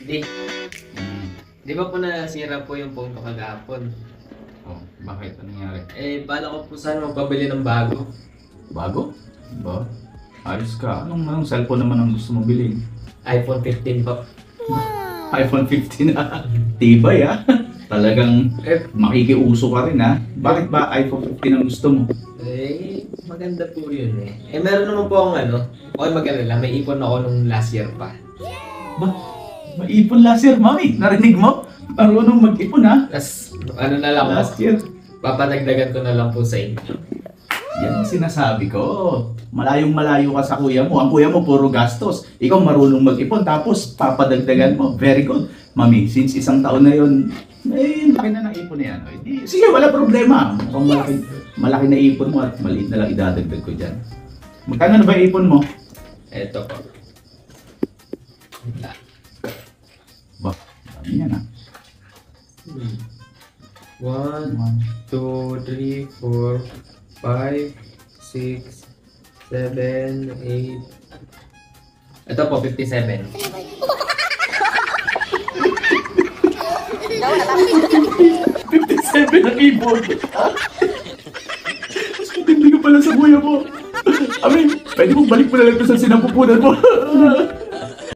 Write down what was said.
Di, di ba po nasira po yung phone ko kagahapon? Oh, bakit? Anong nangyari? Bala ko po sana magpabili ng bago. Bago? Ba? Ayos ka. Anong cellphone naman ang gusto mong bilhin? iPhone 15 po. iPhone 15 na. Tibay ah. Talagang makikiuso ka rin ah. Bakit ba iPhone 15 ang gusto mo? Maganda po yun eh. Meron naman po akong okay mag-alala, may ipon ako nung last year pa. Ba? Maipon last year, mami. Narinig mo? Marunong mag-ipon ha? Tapos, na lang Last po, year. papadagdagan ko na lang po sa inyo. Yan ang sinasabi ko. Malayong malayo ka sa kuya mo. Ang kuya mo puro gastos. Ikaw marunong mag-ipon tapos papadagdagan mo. Very good. Mami, since isang taon na yun, laki na ng ipon na yan. Sige, wala problema. Mukhang malaki na ipon mo at maliit na lang idadagdag ko dyan. Magkano na ba ipon mo? Eto po. Ba, dami yan ha. 1, 2, 3, 4, 5, 6, 7, 8. Ito po, 57. 57 ang ipon. Mas matindi ka pala sa kuya mo. I mean, pwede mo balik mo na lang ito sa sinapupunan mo.